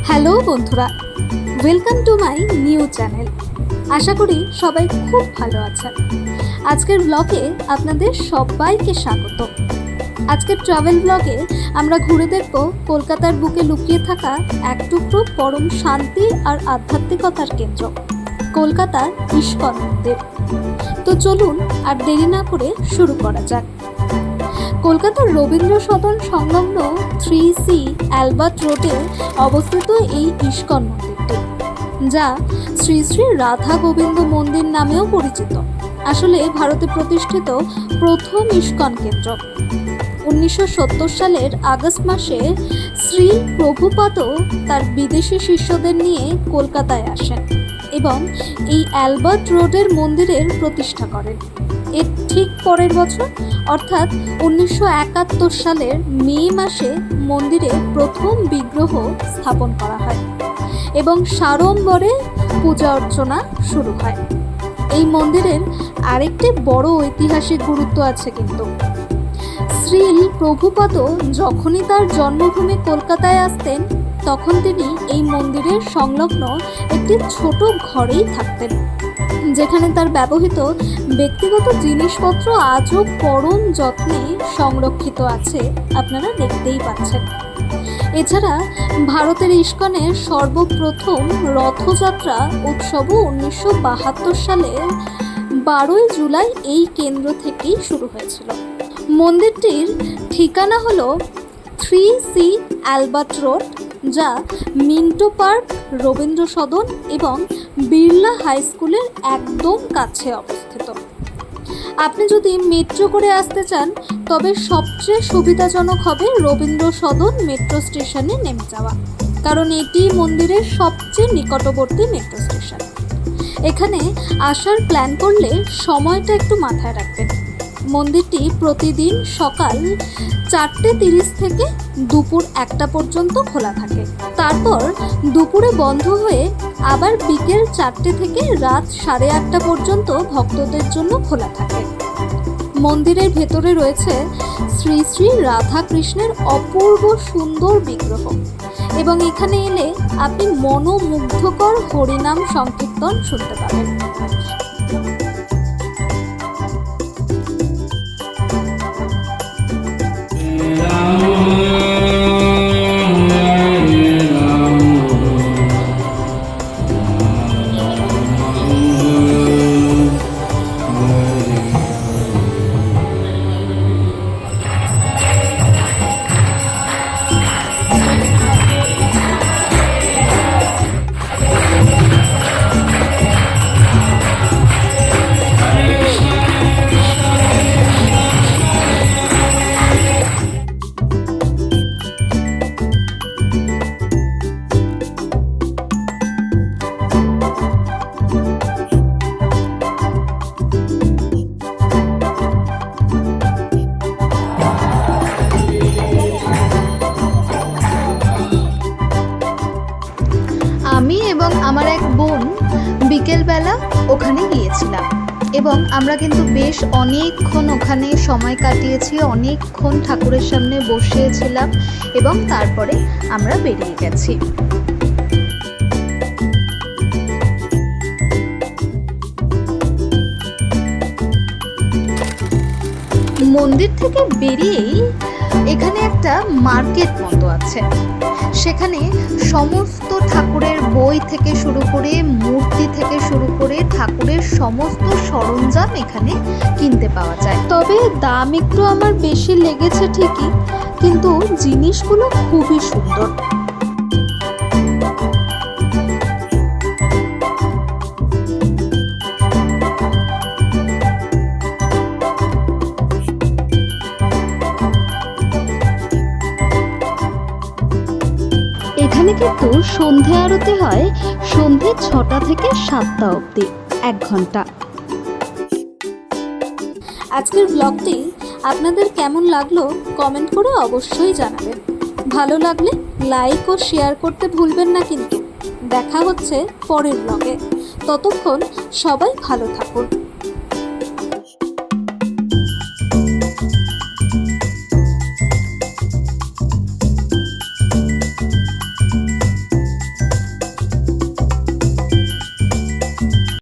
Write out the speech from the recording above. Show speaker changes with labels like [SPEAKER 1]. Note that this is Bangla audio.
[SPEAKER 1] হ্যালো বন্ধুরা, welcome to my new channel. আশা করি সবাই খুব ভালো আছেন। আজকের ব্লগে আপনাদের সবাইকে স্বাগত। আজকের ট্রাভেল ব্লগে আমরা ঘুরে দেখব কলকাতার বুকে লুকিয়ে থাকা এক টুকরো পরম শান্তি আর আধ্যাত্মিকতার কেন্দ্র, কলকাতার ইস্কন মন্দির। তো চলুন আর দেরি না করে শুরু করা যাক। কলকাতার রবীন্দ্র সদন সংলগ্ন 3C অ্যালবার্ট রোডে অবস্থিত এই ইস্কন মন্দিরটি, যা শ্রী শ্রী রাধা গোবিন্দ মন্দির নামেও পরিচিত, আসলে ভারতে প্রতিষ্ঠিত প্রথম ইস্কন কেন্দ্র। 1970 সালের আগস্ট মাসে শ্রী প্রভুপাদ তার বিদেশি শিষ্যদের নিয়ে কলকাতায় আসেন এবং এই অ্যালবার্ট রোডের মন্দিরের প্রতিষ্ঠা করেন। এর ঠিক পরের বছর অর্থাৎ 1971 সালের মে মাসে মন্দিরে প্রথম বিগ্রহ স্থাপন করা হয় এবং সাড়ম্বরে পূজা অর্চনা শুরু হয়। এই মন্দিরের আরেকটি বড় ঐতিহাসিক গুরুত্ব আছে কিন্তু। শ্রী প্রভুপাদ যখনই তার জন্মভূমি কলকাতায় আসতেন, তখন তিনি এই মন্দিরের সংলগ্ন একটি ছোট ঘরেই থাকতেন, যেখানে তার ব্যবহৃত ব্যক্তিগত জিনিসপত্র আজও পরম যত্নে সংরক্ষিত আছে, আপনারা দেখতেই পাচ্ছেন। এছাড়া ভারতের ইস্কনের সর্বপ্রথম রথযাত্রা উৎসবও 1972 সালের 12 জুলাই এই কেন্দ্র থেকেই শুরু হয়েছিল। মন্দিরটির ঠিকানা হলো 3C অ্যালবার্ট রোড, যা মিন্টো পার্ক, রবীন্দ্র সদন এবং বিড়লা হাই স্কুলের একদম কাছে অবস্থিত। আপনি যদি মেট্রো করে আসতে চান, তবে সবচেয়ে সুবিধাজনক হবে রবীন্দ্র সদন মেট্রো স্টেশনে নেমে যাওয়া, কারণ এটি মন্দিরের সবচেয়ে নিকটবর্তী মেট্রো স্টেশন। এখানে আসার প্ল্যান করলে সময়টা একটু মাথায় রাখবেন। মন্দিরটি প্রতিদিন সকাল 4:30 থেকে দুপুর 1টা পর্যন্ত খোলা থাকে। তারপর দুপুরে বন্ধ হয়ে আবার বিকেল 4টে থেকে রাত 8:30 পর্যন্ত ভক্তদের জন্য খোলা থাকে। মন্দিরের ভেতরে রয়েছে শ্রী শ্রী রাধা কৃষ্ণের অপূর্ব সুন্দর বিগ্রহ এবং এখানে এলে আপনি মনোমুগ্ধকর হরিনাম সংকীর্তন শুনতে পাবেন। আমি এবং আমার এক বোন বিকেলবেলা ওখানে গিয়েছিলাম এবং আমরা কিন্তু বেশ অনেকক্ষণ ওখানে সময় কাটিয়েছি, অনেকক্ষণ ঠাকুরের সামনে বসেছিলাম এবং তারপরে আমরা বেরিয়ে গেছি। মন্দির থেকে বেরিয়েই এখানে একটা মার্কেট মতো আছে, সেখানে সমস্ত ঠাকুরের বই থেকে শুরু করে মূর্তি থেকে শুরু করে ঠাকুরের সমস্ত সরঞ্জাম এখানে কিনতে পাওয়া যায়। তবে দাম একটু আমার বেশি লেগেছে ঠিকই, কিন্তু জিনিসগুলো খুবই সুন্দর। এখানে কিন্তু সন্ধে আরতি হয় সন্ধে 6টা থেকে 7টা অবধি, 1 ঘন্টা। আজকের ব্লগটি আপনাদের কেমন লাগলো কমেন্ট করে অবশ্যই জানাবেন। ভালো লাগলে লাইক ও শেয়ার করতে ভুলবেন না কিন্তু। দেখা হচ্ছে পরের ব্লগে। ততক্ষণ সবাই ভালো থাকুন।